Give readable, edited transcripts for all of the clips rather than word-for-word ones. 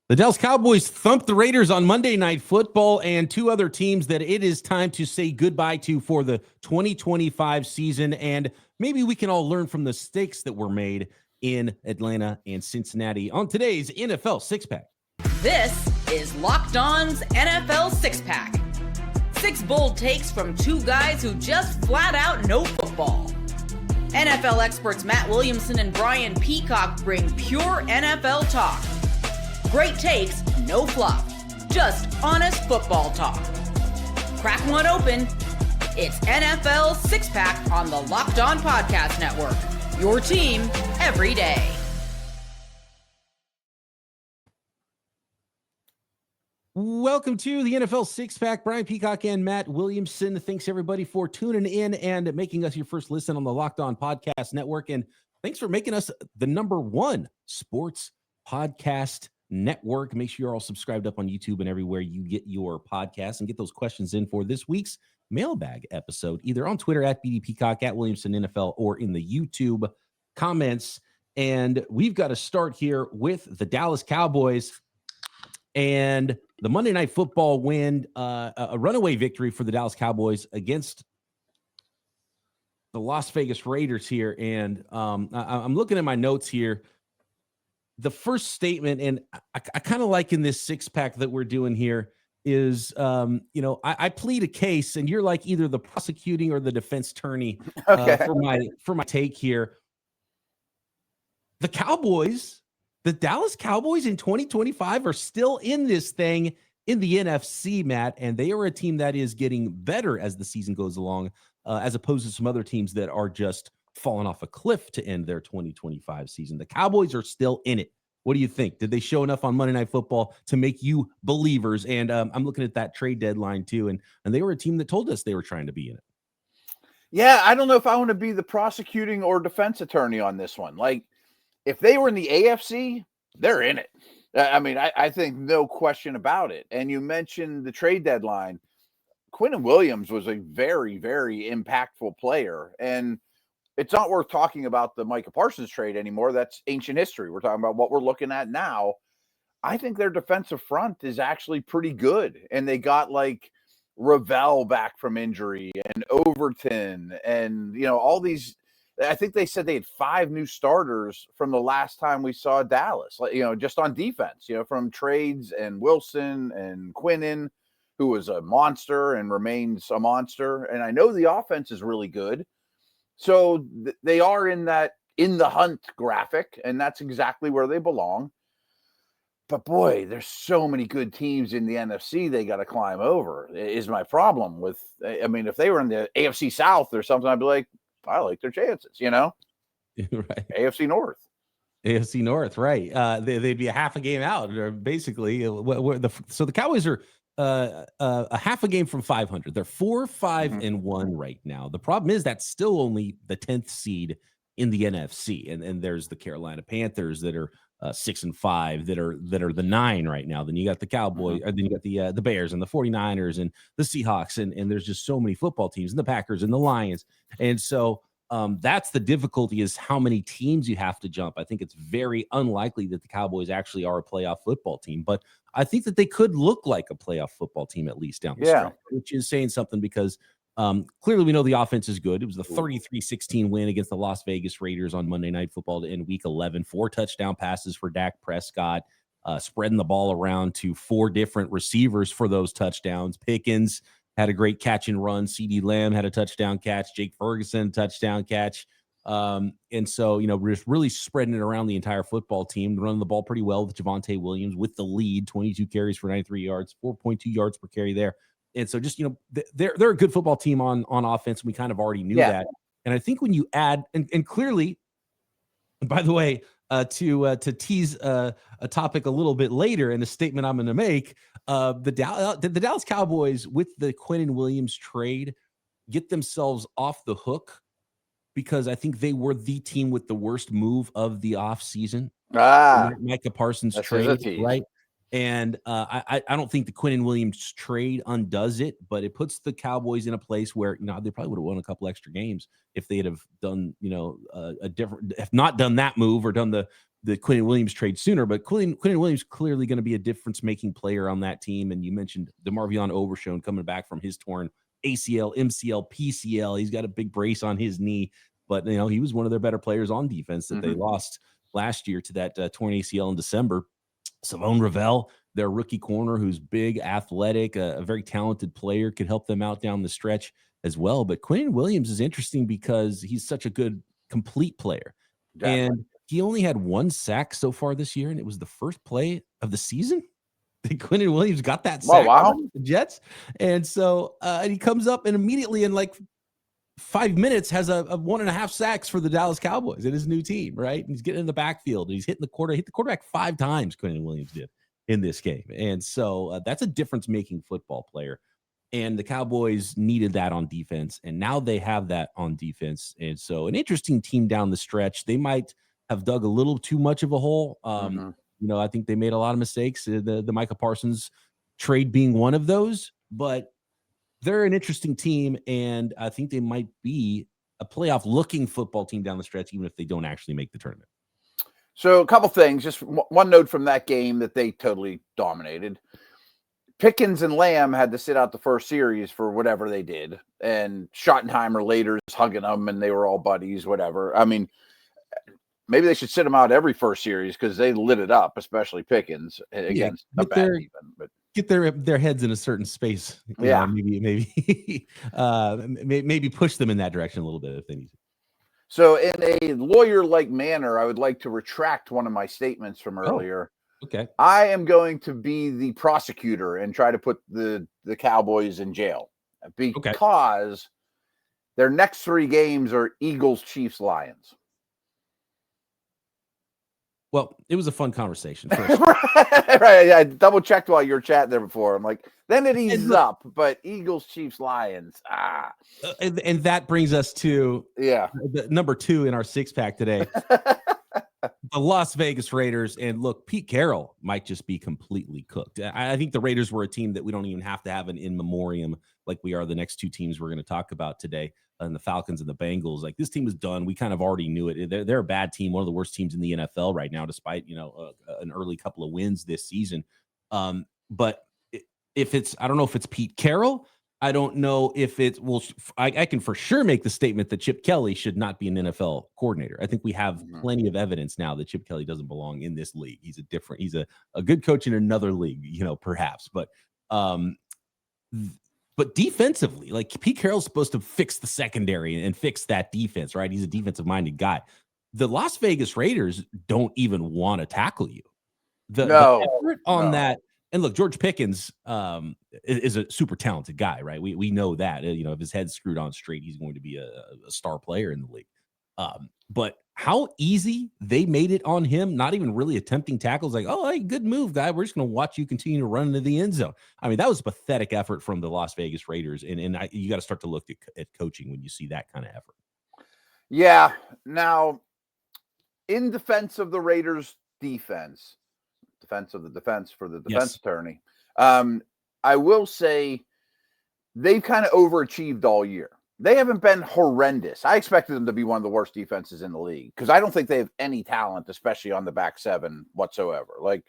The Dallas Cowboys thumped the Raiders on Monday Night Football, and two other teams that it is time to say goodbye to for the 2025 season. And maybe we can all learn from the mistakes that were made in Atlanta and Cincinnati on today's NFL Six Pack. This is Locked On's NFL Six Pack. 6 bold takes from two guys who just flat out know football. NFL experts Matt Williamson and Brian Peacock bring pure NFL talk. Great takes, no fluff, just honest football talk. Crack one open. It's NFL Six Pack on the Locked On Podcast Network. Your team every day. Welcome to the NFL Six Pack. Brian Peacock and Matt Williamson. Thanks everybody for tuning in and making us your first listen on the Locked On Podcast Network. And thanks for making us the #1 sports podcast network. Make sure you're all subscribed up on YouTube and everywhere you get your podcasts, and get those questions in for this week's mailbag episode, either on Twitter at BD Peacock, at Williamson NFL, or in the YouTube comments. And we've got to start here with the Dallas Cowboys and the Monday Night Football win, a runaway victory for the Dallas Cowboys against the Las Vegas Raiders here. And I'm looking at my notes here. The first statement, and I kind of like in this six pack that we're doing here, is, I plead a case, and you're like either the prosecuting or the defense attorney for my take here. The Dallas Cowboys in 2025 are still in this thing in the NFC, Matt, and they are a team that is getting better as the season goes along, as opposed to some other teams that are just falling off a cliff to end their 2025 season. The Cowboys are still in it. What do you think? Did they show enough on Monday Night Football to make you believers? And I'm looking at that trade deadline too, and they were a team that told us they were trying to be in it. Yeah, I don't know if I want to be the prosecuting or defense attorney on this one. Like, if they were in the AFC, they're in it. I mean, I think no question about it. And you mentioned the trade deadline. Quinnen Williams was a very, very impactful player. And it's not worth talking about the Michael Parsons trade anymore. That's ancient history. We're talking about what we're looking at now. I think their defensive front is actually pretty good. And they got like Ravel back from injury and Overton and, all these. I think they said they had 5 new starters from the last time we saw Dallas, just on defense, from trades, and Wilson and Quinnen, who was a monster and remains a monster. And I know the offense is really good. So they are in the hunt graphic, and that's exactly where they belong. But boy, there's so many good teams in the NFC they got to climb over, is my problem with. I mean, if they were in the AFC South or something, I'd be like, I like their chances, Right. AFC North, right. They'd be a half a game out, or basically. So the Cowboys are a half a game from 500. They're 4-5-1 right now. The problem is that's still only the 10th seed in the NFC, and there's the Carolina Panthers that are 6-5 that are the 9 right now. Then you got the Cowboys, and then you got the Bears and the 49ers and the Seahawks, and there's just so many football teams, and the Packers and the Lions. And so that's the difficulty, is how many teams you have to jump. I think it's very unlikely that the Cowboys actually are a playoff football team, but I think that they could look like a playoff football team at least down the stretch, which is saying something, because clearly we know the offense is good. It was the 33-16 win against the Las Vegas Raiders on Monday Night Football to end Week 11. 4 touchdown passes for Dak Prescott, spreading the ball around to 4 different receivers for those touchdowns. Pickens had a great catch and run. CeeDee Lamb had a touchdown catch. Jake Ferguson, touchdown catch. And so, just really spreading it around the entire football team, running the ball pretty well with Javonte Williams with the lead, 22 carries for 93 yards, 4.2 yards per carry there. And so just, they're a good football team on offense. We kind of already knew that. And I think when you add, and clearly, by the way, to tease a topic a little bit later in a statement I'm going to make, the Dallas Cowboys with the Quinnen Williams trade get themselves off the hook, because I think they were the team with the worst move of the offseason. Micah Parsons trade, right? And I don't think the Quinnen Williams trade undoes it, but it puts the Cowboys in a place where, they probably would have won a couple extra games if they had have done, a different, if not done that move or done the the Quinnen Williams trade sooner, but Quinnen Williams clearly going to be a difference-making player on that team. And you mentioned DeMarvion Overshown coming back from his torn ACL, MCL, PCL. He's got a big brace on his knee, but he was one of their better players on defense that they lost last year to that torn ACL in December. Savone Ravel, their rookie corner, who's big, athletic, a very talented player, could help them out down the stretch as well. But Quinnen Williams is interesting because he's such a good, complete player. Exactly. And he only had 1 sack so far this year, and it was the first play of the season that Quinnen Williams got that sack. Wow. The Jets. And so and he comes up and immediately in like 5 minutes has a 1.5 sacks for the Dallas Cowboys in his new team, right? And he's getting in the backfield. And he's hit the quarterback 5 times, Quinnen Williams did in this game. And so that's a difference-making football player. And the Cowboys needed that on defense, and now they have that on defense. And so an interesting team down the stretch. They might have dug a little too much of a hole. I think they made a lot of mistakes, the Micah Parsons trade being one of those, but they're an interesting team, and I think they might be a playoff-looking football team down the stretch, even if they don't actually make the tournament. So a couple things, just one note from that game that they totally dominated. Pickens and Lamb had to sit out the first series for whatever they did, and Schottenheimer later is hugging them, and they were all buddies, whatever. I mean, maybe they should sit them out every first series because they lit it up, especially Pickens against a bad even. But get their heads in a certain space. Maybe push them in that direction a little bit if they need to. So in a lawyer-like manner, I would like to retract one of my statements from earlier. Okay. I am going to be the prosecutor and try to put the Cowboys in jail because their next 3 games are Eagles, Chiefs, Lions. Well, it was a fun conversation. Right. I double checked while you were chatting there before. I'm like, then it eases up, but Eagles, Chiefs, Lions. And that brings us to the number 2 in our 6-pack today. The Las Vegas Raiders. And look, Pete Carroll might just be completely cooked. I think the Raiders were a team that we don't even have to have an in memoriam like we are the next 2 teams we're going to talk about today, and the Falcons and the Bengals. Like, this team is done. We kind of already knew it. They're a bad team, one of the worst teams in the NFL right now, despite an early couple of wins this season. But I don't know if it's Pete Carroll. I don't know if it will. I can for sure make the statement that Chip Kelly should not be an NFL coordinator. I think we have plenty of evidence now that Chip Kelly doesn't belong in this league. He's a good coach in another league, perhaps. But defensively, like, Pete Carroll's supposed to fix the secondary and fix that defense, right? He's a defensive-minded guy. The Las Vegas Raiders don't even want to tackle you. The effort on that. And look, George Pickens is a super talented guy, right? We know that. If his head's screwed on straight, he's going to be a star player in the league. But how easy they made it on him, not even really attempting tackles, like, oh, hey, good move, guy. We're just going to watch you continue to run into the end zone. I mean, that was a pathetic effort from the Las Vegas Raiders. And you got to start to look at coaching when you see that kind of effort. Yeah. Now, in defense of the Raiders defense of the defense for the defense attorney, I will say they've kind of overachieved all year. They haven't been horrendous. I expected them to be one of the worst defenses in the league because I don't think they have any talent, especially on the back 7 whatsoever. Like,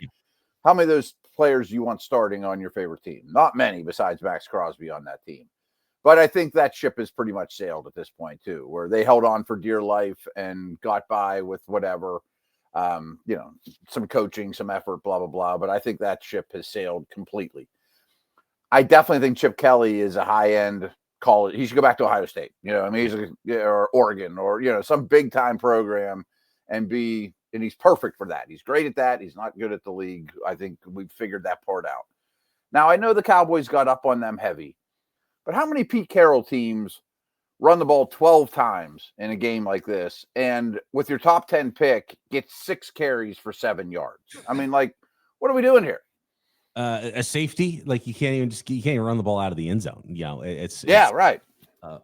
how many of those players do you want starting on your favorite team? Not many besides Max Crosby on that team. But I think that ship is pretty much sailed at this point too, where they held on for dear life and got by with whatever. Some coaching, some effort, blah, blah, blah. But I think that ship has sailed completely. I definitely think Chip Kelly is a high-end college. He should go back to Ohio State, or Oregon, or, some big-time program and he's perfect for that. He's great at that. He's not good at the league. I think we've figured that part out. Now, I know the Cowboys got up on them heavy, but how many Pete Carroll teams run the ball 12 times in a game like this, and with your top 10 pick, get 6 carries for 7 yards? I mean, like, what are we doing here? A safety, like, you can't even run the ball out of the end zone. It's right.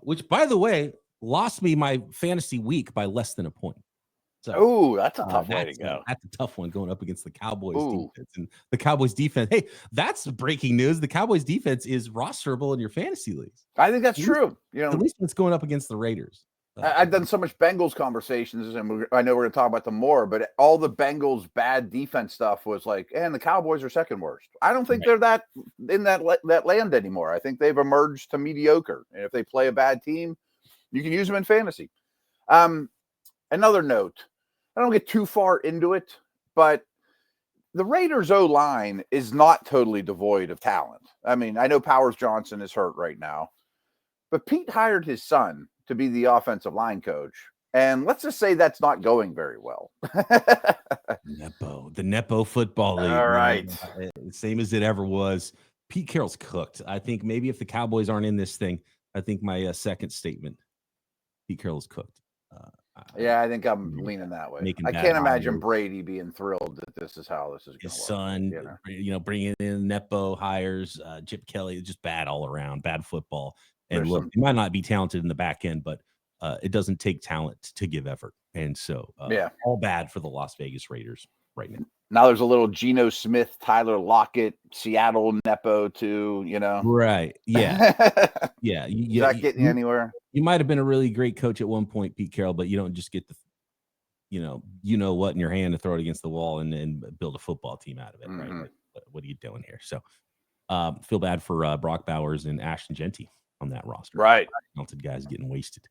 Which, by the way, lost me my fantasy week by less than a point. So, that's a tough way to go. That's a tough one going up against the Cowboys defense. And the Cowboys defense, hey, that's breaking news. The Cowboys defense is rosterable in your fantasy leagues. I think that's true. At least it's going up against the Raiders. I've done so much Bengals conversations, and I know we're going to talk about them more, but all the Bengals bad defense stuff was like, and the Cowboys are second worst. I don't think they're that in that land anymore. I think they've emerged to mediocre. And if they play a bad team, you can use them in fantasy. Another note, I don't get too far into it, but the Raiders O-line is not totally devoid of talent. I mean, I know Powers Johnson is hurt right now, but Pete hired his son to be the offensive line coach. And let's just say that's not going very well. The Nepo football league. All right. Same as it ever was. Pete Carroll's cooked. I think maybe if the Cowboys aren't in this thing, I think my second statement, Pete Carroll's cooked. Yeah, I think I'm leaning that way. I can't imagine Brady being thrilled that this is how this is going to work. His son, bringing in Nepo hires, Chip Kelly, just bad all around, bad football. And look, he might not be talented in the back end, but it doesn't take talent to give effort. And so, all bad for the Las Vegas Raiders right now. Now there's a little Geno Smith, Tyler Lockett, Seattle Nepo too, Right. Yeah. Yeah. Is that getting you anywhere? You might have been a really great coach at one point, Pete Carroll, but you don't just get the, what in your hand to throw it against the wall and build a football team out of it. Mm-hmm. Right. What are you doing here? So feel bad for Brock Bowers and Ashton Genty on that roster. Right. Talented guys getting wasted.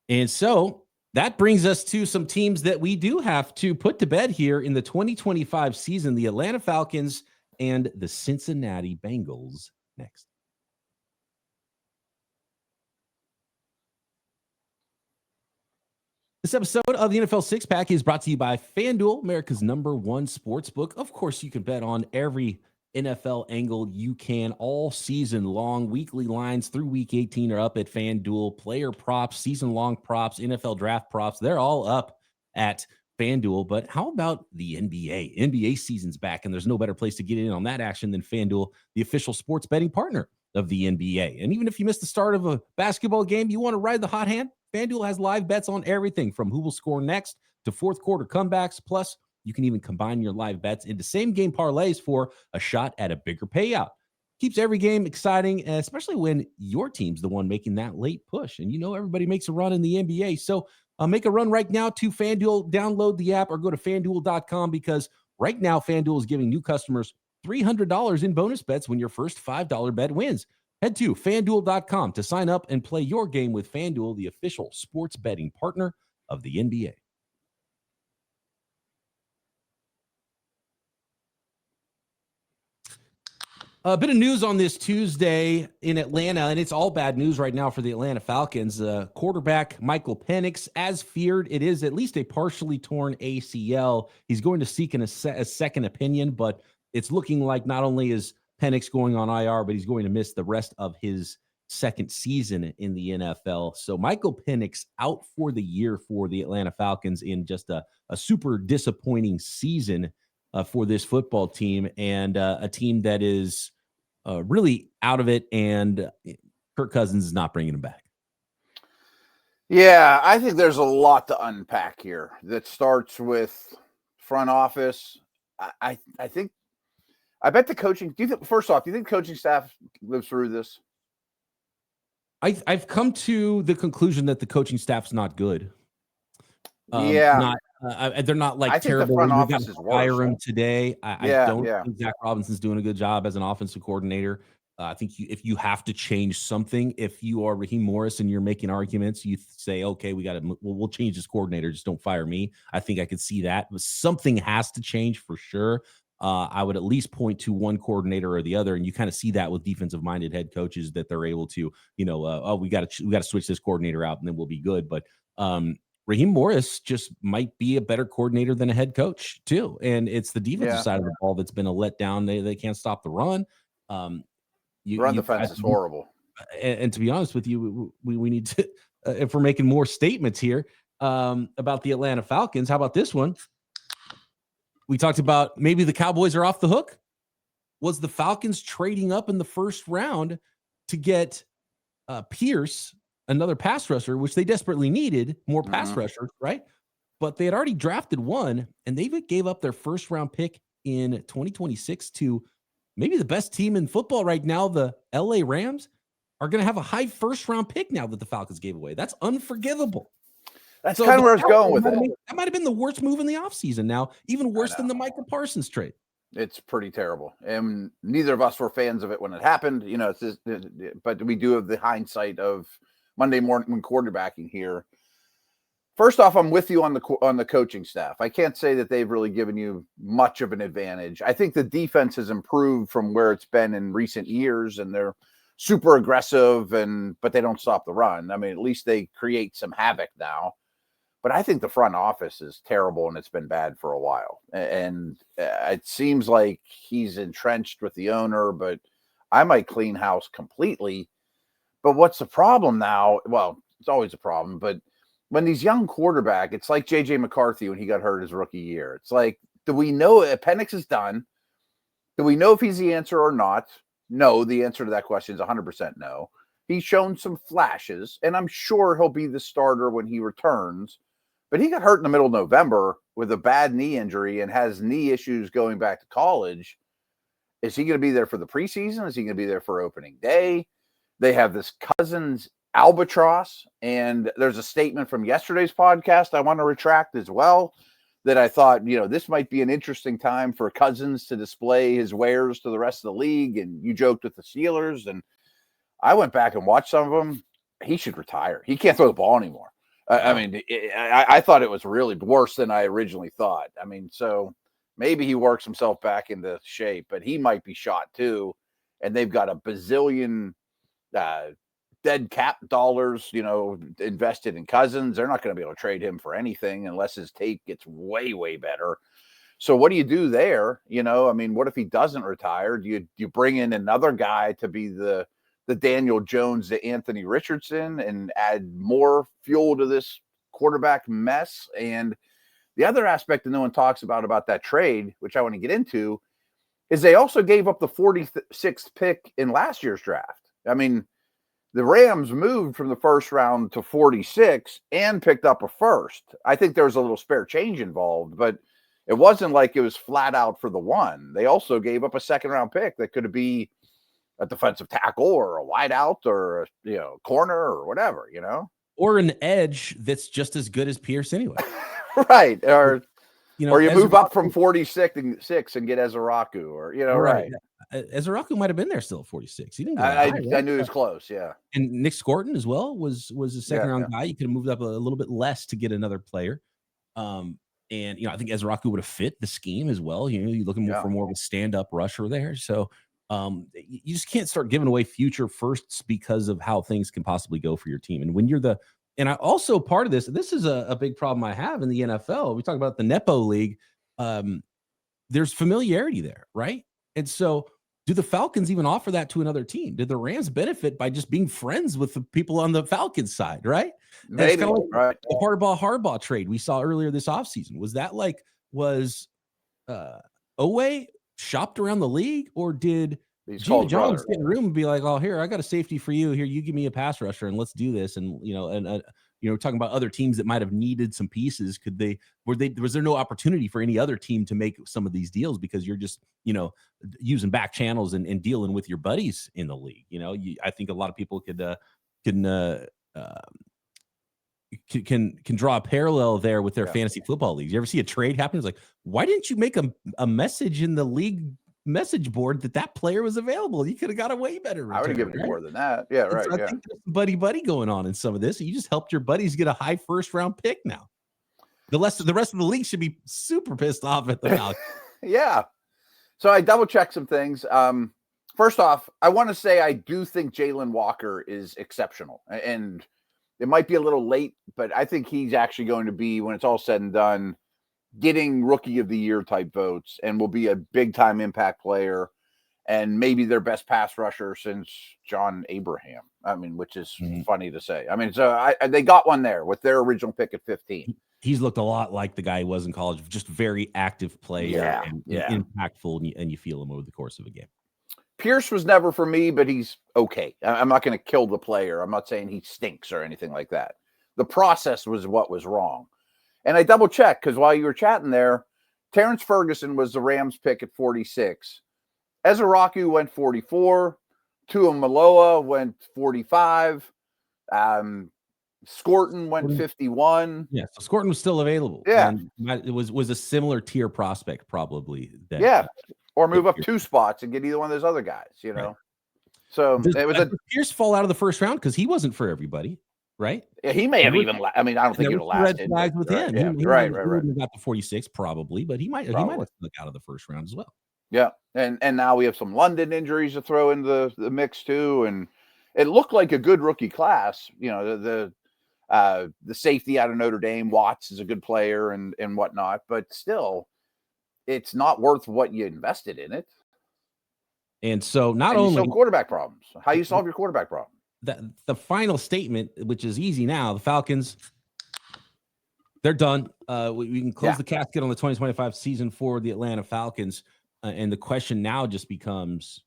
And so that brings us to some teams that we do have to put to bed here in the 2025 season, the Atlanta Falcons and the Cincinnati Bengals next. This episode of the NFL Six Pack is brought to you by FanDuel, America's #1 sportsbook. Of course, you can bet on every NFL angle you can all season long. Weekly lines through week 18 are up at FanDuel. Player props, season-long props, NFL draft props, they're all up at FanDuel. But how about the NBA? NBA season's back, and there's no better place to get in on that action than FanDuel, the official sports betting partner of the NBA. And even if you missed the start of a basketball game, you want to ride the hot hand? FanDuel has live bets on everything from who will score next to fourth quarter comebacks. Plus, you can even combine your live bets into same-game parlays for a shot at a bigger payout. Keeps every game exciting, especially when your team's the one making that late push. And everybody makes a run in the NBA. So make a run right now to FanDuel. Download the app or go to FanDuel.com because right now FanDuel is giving new customers $300 in bonus bets when your first $5 bet wins. Head to FanDuel.com to sign up and play your game with FanDuel, the official sports betting partner of the NBA. A bit of news on this Tuesday in Atlanta, and it's all bad news right now for the Atlanta Falcons. Quarterback Michael Penix, as feared, it is at least a partially torn ACL. He's going to seek a second opinion, but it's looking like not only is Penix going on IR, but he's going to miss the rest of his second season in the NFL. So Michael Penix out for the year for the Atlanta Falcons in just a super disappointing season for this football team, and a team that is really out of it, and Kirk Cousins is not bringing him back. Yeah, I think there's a lot to unpack here that starts with front office. I bet the coaching. First off, do you think the coaching staff lives through this? I've come to the conclusion that the coaching staff's not good. They're not like terrible. The front office is fire him today. I don't think Zach Robinson's doing a good job as an offensive coordinator. I think if you have to change something, if you are Raheem Morris and you're making arguments, you say, okay, we'll change this coordinator. Just don't fire me. I think I could see that. But something has to change for sure. I would at least point to one coordinator or the other, and you kind of see that with defensive-minded head coaches that they're able to, we got to switch this coordinator out and then we'll be good. But Raheem Morris just might be a better coordinator than a head coach too, and it's the defensive side of the ball that's been a letdown. They can't stop the run. Run defense is horrible. And to be honest with you, we need to, if we're making more statements here about the Atlanta Falcons, how about this one? We talked about maybe the Cowboys are off the hook. Was the Falcons trading up in the first round to get Pearce, another pass rusher, which they desperately needed, more pass rushers, right? But they had already drafted one, and they even gave up their first round pick in 2026 to maybe the best team in football right now. The LA Rams are going to have a high first round pick now that the Falcons gave away. That's unforgivable. That's kind of where I was going with it. That might have been the worst move in the offseason now, even worse than the Michael Parsons trade. It's pretty terrible. And neither of us were fans of it when it happened. It's just, but we do have the hindsight of Monday morning quarterbacking here. First off, I'm with you on the coaching staff. I can't say that they've really given you much of an advantage. I think the defense has improved from where it's been in recent years, and they're super aggressive, but they don't stop the run. I mean, at least they create some havoc now. But I think the front office is terrible, and it's been bad for a while. And it seems like he's entrenched with the owner, but I might clean house completely. But what's the problem now? Well, it's always a problem, but when these young quarterback, it's like J.J. McCarthy when he got hurt his rookie year. It's like, do we know if Penix is done? Do we know if he's the answer or not? No, the answer to that question is 100% no. He's shown some flashes, and I'm sure he'll be the starter when he returns. But he got hurt in the middle of November with a bad knee injury and has knee issues going back to college. Is he going to be there for the preseason? Is he going to be there for opening day? They have this Cousins albatross, and there's a statement from yesterday's podcast I want to retract as well, that I thought, this might be an interesting time for Cousins to display his wares to the rest of the league. And you joked with the Steelers, and I went back and watched some of them. He should retire. He can't throw the ball anymore. I mean, I thought it was really worse than I originally thought. I mean, so maybe he works himself back into shape, but he might be shot too. And they've got a bazillion dead cap dollars, invested in Cousins. They're not going to be able to trade him for anything unless his tape gets way, way better. So what do you do there? I mean, what if he doesn't retire? Do you bring in another guy to be the Daniel Jones to Anthony Richardson and add more fuel to this quarterback mess? And the other aspect that no one talks about that trade, which I want to get into, is they also gave up the 46th pick in last year's draft. I mean, the Rams moved from the first round to 46 and picked up a first. I think there was a little spare change involved, but it wasn't like it was flat out for the one. They also gave up a second round pick that could be a defensive tackle or a wideout or corner or whatever, or an edge that's just as good as Pearce anyway. Right. Or you move up from 46 and get Ezeraku, or right. Ezeraku might have been there still at 46. He didn't. I knew he was close. Yeah. And Nick Scorton as well was a second round guy. You could have moved up a little bit less to get another player. And I think Ezeraku would have fit the scheme as well. You're looking for more of a stand-up rusher there. So you just can't start giving away future firsts because of how things can possibly go for your team. And when you're and I also part of this is a big problem I have in the NFL. We talk about the Nepo League. There's familiarity there, right? And so do the Falcons even offer that to another team? Did the Rams benefit by just being friends with the people on the Falcons side, right? Maybe, right. The Harbaugh trade we saw earlier this offseason. Was Oweh shopped around the league, or did Gino Jones get in the room and be like, "Oh, here, I got a safety for you. Here, you give me a pass rusher, and let's do this." And talking about other teams that might have needed some pieces. Was there no opportunity for any other team to make some of these deals because you're just using back channels and dealing with your buddies in the league? I think a lot of people can draw a parallel there with their fantasy football leagues. You ever see a trade happen? It's like, why didn't you make a message in the league message board that player was available? You could have got a way better return. I would have given you more than that. Yeah, right. So I think there's buddy going on in some of this. You just helped your buddies get a high first round pick now. The rest of the league should be super pissed off at the Falcons. Yeah. So I double checked some things. First off, I want to say I do think Jalen Walker is exceptional, and it might be a little late, but I think he's actually going to be, when it's all said and done, getting rookie of the year type votes and will be a big time impact player and maybe their best pass rusher since John Abraham. I mean, which is funny to say. I mean, so they got one there with their original pick at 15. He's looked a lot like the guy he was in college, just very active player and impactful, and you feel him over the course of a game. Pearce was never for me, but he's okay. I'm not going to kill the player. I'm not saying he stinks or anything like that. The process was what was wrong. And I double checked because while you were chatting there, Terrence Ferguson was the Rams pick at 46. Ezeraku went 44. Tuamaloa went 45. Scorton went 51. Yeah, so Scorton was still available. Yeah. And it was a similar tier prospect, probably. Or move up 2 spots and get either one of those other guys, you know. Right. So does it was Pierce fall out of the first round because he wasn't for everybody, right? Yeah, he may have even. I mean, I don't think he would have lasted. Red flags with him. Yeah, he right. wouldn't have got to 46 probably, but he might have snuck out of the first round as well. Yeah, and now we have some London injuries to throw into the mix too, and it looked like a good rookie class. You know, the safety out of Notre Dame, Watts, is a good player and whatnot, but still, it's not worth what you invested in it. And so you solve quarterback problems. How you solve your quarterback problem? The final statement, which is easy now, the Falcons, they're done. We can close the casket on the 2025 season for the Atlanta Falcons. And the question now just becomes,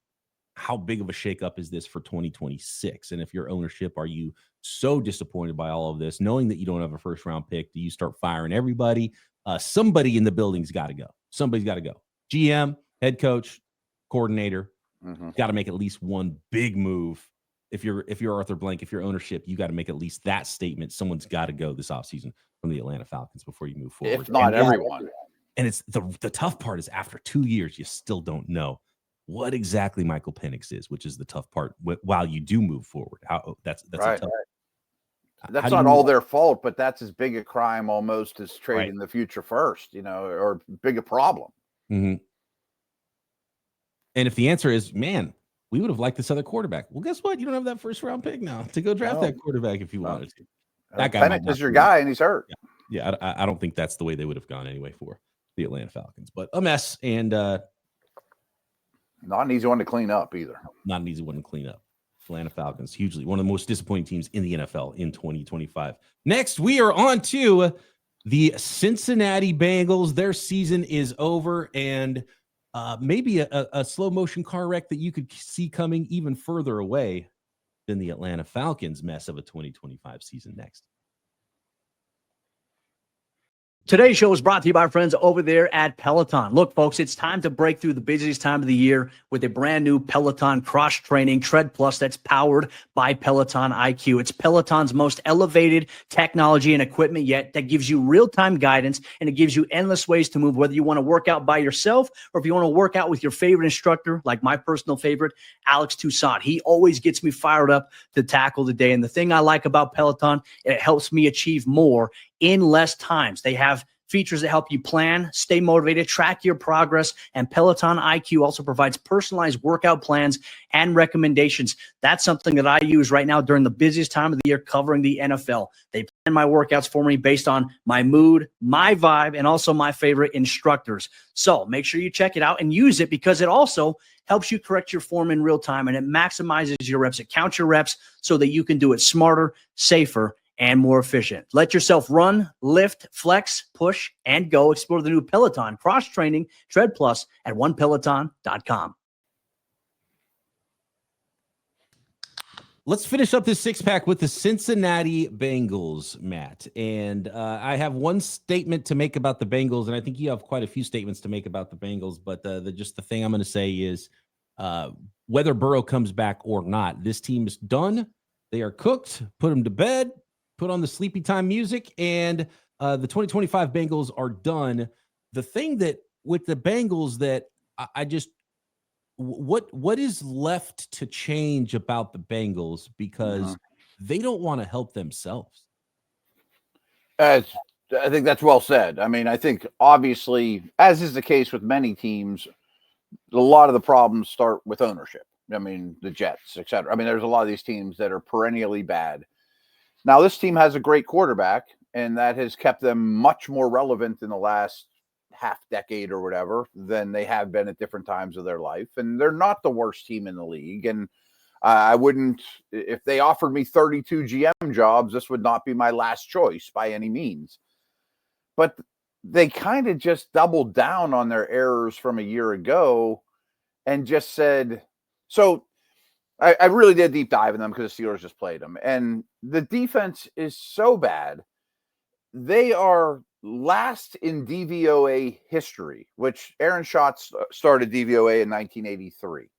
how big of a shakeup is this for 2026? And if your ownership, are you so disappointed by all of this, knowing that you don't have a first round pick? Do you start firing everybody? Somebody in the building's got to go. Somebody's got to go. GM, head coach, coordinator, got to make at least one big move. If you're Arthur Blank, if you're ownership, you got to make at least that statement. Someone's got to go this offseason from the Atlanta Falcons before you move forward. If not everyone. And it's the tough part is after 2 years, you still don't know what exactly Michael Penix is, which is the tough part while you do move forward. That's right. Tough. That's not all their fault, but that's as big a crime almost as trading the future first, you know, or big a problem. Mm-hmm. And if the answer is, man, we would have liked this other quarterback. Well, guess what? You don't have that first round pick now to go draft that quarterback if you wanted to. That guy Penix is your guy, and he's hurt. Yeah, I don't think that's the way they would have gone anyway for the Atlanta Falcons. But a mess, and not an easy one to clean up either. Not an easy one to clean up. Atlanta Falcons, hugely one of the most disappointing teams in the NFL in 2025. Next, we are on to the Cincinnati Bengals. Their season is over, and maybe a slow motion car wreck that you could see coming even further away than the Atlanta Falcons mess of a 2025 season next. Today's show is brought to you by our friends over there at Peloton. Look, folks, it's time to break through the busiest time of the year with a brand new Peloton cross-training Tread Plus that's powered by Peloton IQ. It's Peloton's most elevated technology and equipment yet that gives you real-time guidance, and it gives you endless ways to move, whether you want to work out by yourself or if you want to work out with your favorite instructor, like my personal favorite, Alex Toussaint. He always gets me fired up to tackle the day. And the thing I like about Peloton, it helps me achieve more in less times. They have features that help you plan, stay motivated, track your progress, and Peloton IQ also provides personalized workout plans and recommendations. That's something that I use right now during the busiest time of the year covering the NFL. They plan my workouts for me based on my mood, my vibe, and also my favorite instructors. So make sure you check it out and use it, because it also helps you correct your form in real time, and it maximizes your reps. It counts your reps so that you can do it smarter, safer, and more efficient. Let yourself run, lift, flex, push, and go. Explore the new Peloton cross-training Tread Plus at onepeloton.com. Let's finish up this six-pack with the Cincinnati Bengals, Matt. And I have one statement to make about the Bengals, and I think you have quite a few statements to make about the Bengals, but the thing I'm going to say is whether Burrow comes back or not, this team is done. They are cooked. Put them to bed. Put on the sleepy time music, and the 2025 Bengals are done. The thing that with the Bengals that I just what is left to change about the Bengals, because they don't want to help themselves. I think that's well said. I mean, I think obviously, as is the case with many teams, a lot of the problems start with ownership. I mean, the Jets, et cetera. I mean, there's a lot of these teams that are perennially bad. Now, this team has a great quarterback, and that has kept them much more relevant in the last half decade or whatever than they have been at different times of their life. And they're not the worst team in the league. And I wouldn't, if they offered me 32 GM jobs, this would not be my last choice by any means. But they kind of just doubled down on their errors from a year ago and just said, so I really did deep dive in them because the Steelers just played them. And the defense is so bad. They are last in DVOA history, which Aaron Schatz started DVOA in 1983.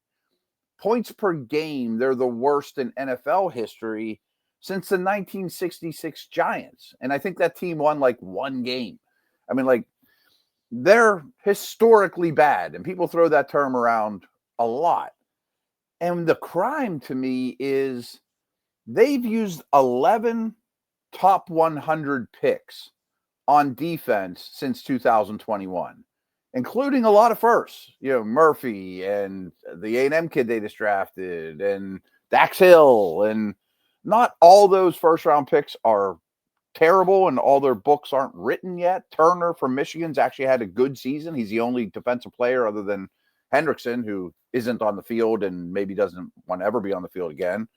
Points per game, they're the worst in NFL history. since the 1966 Giants. And I think that team won like one game. I mean, like, they're historically bad, and people throw that term around a lot. And the crime to me is they've used 11 top 100 picks on defense since 2021, including a lot of firsts. You know, Murphy and the A&M kid they just drafted and Dax Hill. And not all those first-round picks are terrible, and all their books aren't written yet. Turner from Michigan's actually had a good season. He's the only defensive player other than Hendrickson who isn't on the field and maybe doesn't want to ever be on the field again,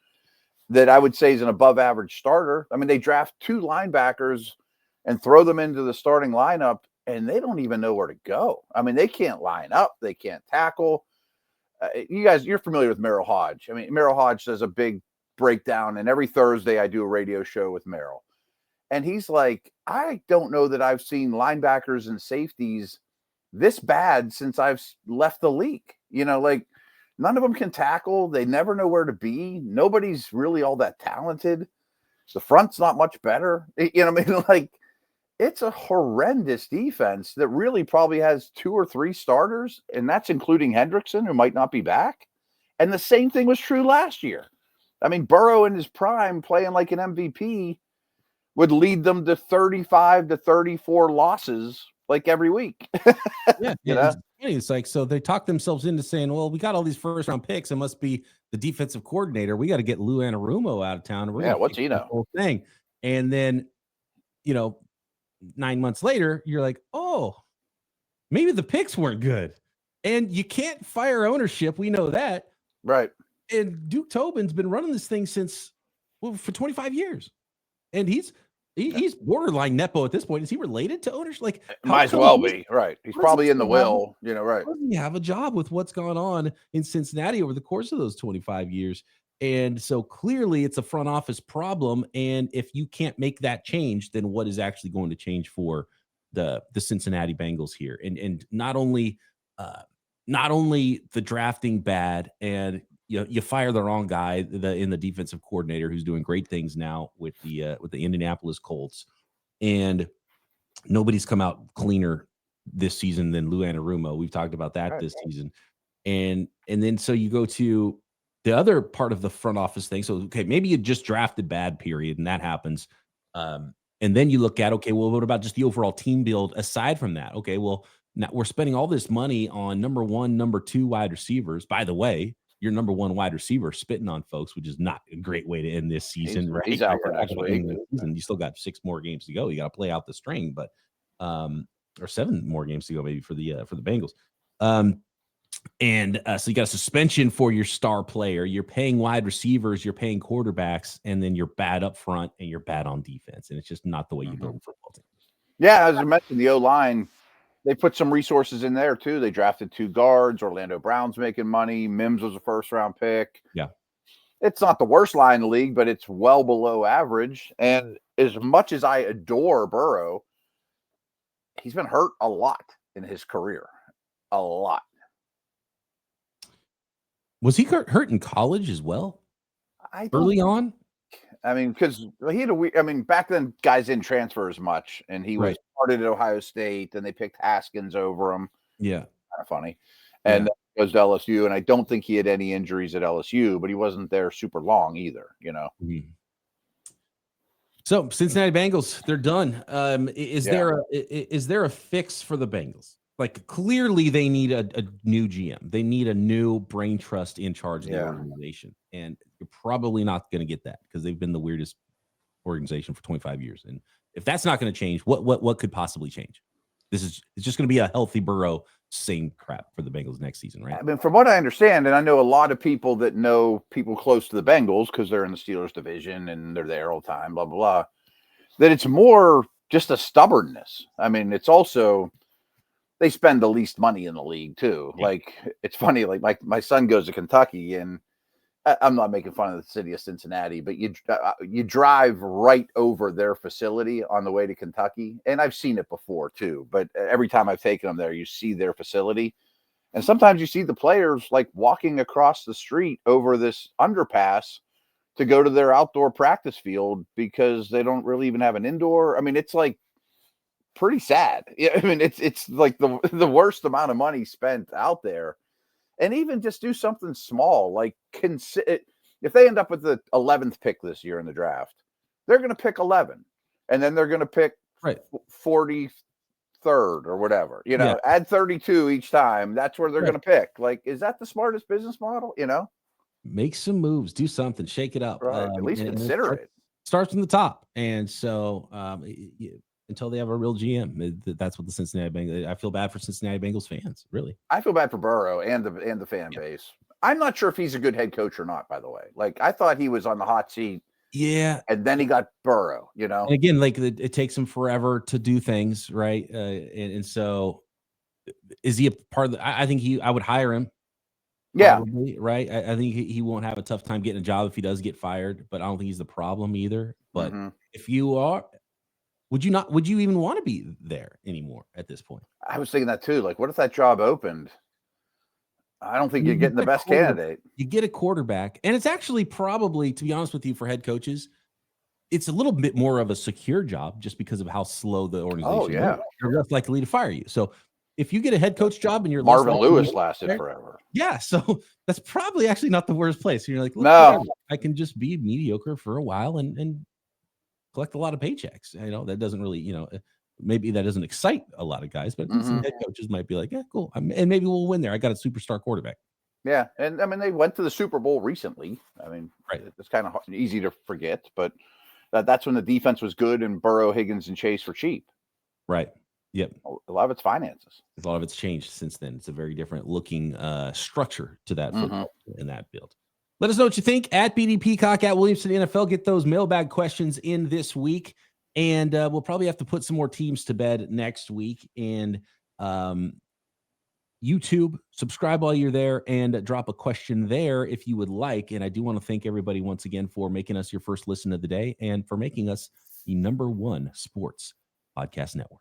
that I would say is an above-average starter. I mean, they draft 2 linebackers and throw them into the starting lineup, and they don't even know where to go. I mean, they can't line up. They can't tackle. You're familiar with Merrill Hodge. I mean, Merrill Hodge does a big breakdown, and every Thursday I do a radio show with Merrill. And he's like, I don't know that I've seen linebackers and safeties this bad since I've left the league. You know, like, none of them can tackle. They never know where to be. Nobody's really all that talented. The front's not much better. You know what I mean? Like, it's a horrendous defense that really probably has 2 or 3 starters, and that's including Hendrickson, who might not be back. And the same thing was true last year. I mean, Burrow in his prime, playing like an MVP, would lead them to 35 to 34 losses like every week. Yeah. You know? It's like, so they talk themselves into saying, well, we got all these first round picks. It must be the defensive coordinator. We got to get Lou Anarumo out of town. Yeah, what's he know? Whole thing. And then, 9 months later, you're like, oh, maybe the picks weren't good. And you can't fire ownership. We know that. Right. And Duke Tobin's been running this thing for 25 years. And he's borderline Nepo at this point. Is he related to owners? Like, might as well be, right? He's probably in the will, right? Doesn't he have a job with what's gone on in Cincinnati over the course of those 25 years? And so clearly it's a front office problem. And if you can't make that change, then what is actually going to change for the Cincinnati Bengals here? And not only the drafting bad, and you fire the wrong guy in the defensive coordinator who's doing great things now with the Indianapolis Colts, and nobody's come out cleaner this season than Lou Anarumo. We've talked about that this season, and then so you go to the other part of the front office thing. So okay, maybe you just drafted bad, period, and that happens. And then you look at, okay, well, what about just the overall team build aside from that? Okay, well, now we're spending all this money on number 1, number 2 wide receivers. By the way, your number 1 wide receiver spitting on folks, which is not a great way to end this season, right? He's out for next week. You still got 6 more games to go. You got to play out the string, but or 7 more games to go maybe for the Bengals. So you got a suspension for your star player. You're paying wide receivers, you're paying quarterbacks, and then you're bad up front and you're bad on defense. And it's just not the way you build a football team. Yeah, as I mentioned, the O-line, they put some resources in there too. They drafted 2 guards. Orlando Brown's making money. Mims was a first-round pick. Yeah. It's not the worst line in the league, but it's well below average. And as much as I adore Burrow, he's been hurt a lot in his career. A lot. Was he hurt in college as well? Early on? I mean, because he had back then guys didn't transfer as much, and he was started at Ohio State, and they picked Haskins over him. Yeah. Kind of funny. And then goes to LSU, and I don't think he had any injuries at LSU, but he wasn't there super long either, Mm-hmm. So Cincinnati Bengals, they're done. Is there a fix for the Bengals? Like, clearly they need a new GM. They need a new brain trust in charge of the organization. And you're probably not going to get that because they've been the weirdest organization for 25 years. And if that's not going to change, what could possibly change? It's just going to be a healthy Burrow, same crap for the Bengals next season, right? I mean, from what I understand, and I know a lot of people that know people close to the Bengals because they're in the Steelers division and they're there all the time, blah, blah, blah, that it's more just a stubbornness. I mean, it's also they spend the least money in the league too. Yeah. Like, it's funny, like my son goes to Kentucky, and I'm not making fun of the city of Cincinnati, but you drive right over their facility on the way to Kentucky. And I've seen it before too, but every time I've taken them there, you see their facility. And sometimes you see the players like walking across the street over this underpass to go to their outdoor practice field because they don't really even have an indoor. I mean, it's like pretty sad. Yeah, I mean, it's like the worst amount of money spent out there. And even just do something small, like if they end up with the 11th pick this year in the draft, they're going to pick 11, and then they're going to pick 43rd or whatever. Add 32 each time. That's where they're going to pick. Like, is that the smartest business model? Make some moves, do something, shake it up. Right. At least consider it. Starts from the top, and so until they have a real GM, that's what the Cincinnati Bengals. I feel bad for Cincinnati Bengals fans, really. I feel bad for Burrow and the fan base. I'm not sure if he's a good head coach or not, by the way. Like, I thought he was on the hot seat. Yeah. And then he got Burrow, And again, like, it takes him forever to do things, right? And so is he a part of the, I think I would hire him. Yeah. Probably, right. I think he won't have a tough time getting a job if he does get fired, but I don't think he's the problem either. But if you are, would you even want to be there anymore at this point? I was thinking that too. Like, what if that job opened? I don't think you're getting the best candidate. You get a quarterback, and it's actually probably, to be honest with you, for head coaches, it's a little bit more of a secure job just because of how slow the organization. Oh, yeah. They're less likely to fire you. So if you get a head coach job and you're Marvin Lewis lasted forever. Yeah. So that's probably actually not the worst place. You're like, no, I can just be mediocre for a while and collect a lot of paychecks. That doesn't really, maybe that doesn't excite a lot of guys, but some head coaches might be like, yeah, cool. And maybe we'll win there. I got a superstar quarterback. Yeah. And I mean, they went to the Super Bowl recently. I mean, it's kind of easy to forget, but that's when the defense was good and Burrow, Higgins, and Chase were cheap. Right. Yep. A lot of it's finances. A lot of it's changed since then. It's a very different looking structure to that football in that build. Let us know what you think at BD Peacock, at Williamson NFL. Get those mailbag questions in this week. And we'll probably have to put some more teams to bed next week. And YouTube, subscribe while you're there and drop a question there if you would like. And I do want to thank everybody once again for making us your first listen of the day and for making us the #1 sports podcast network.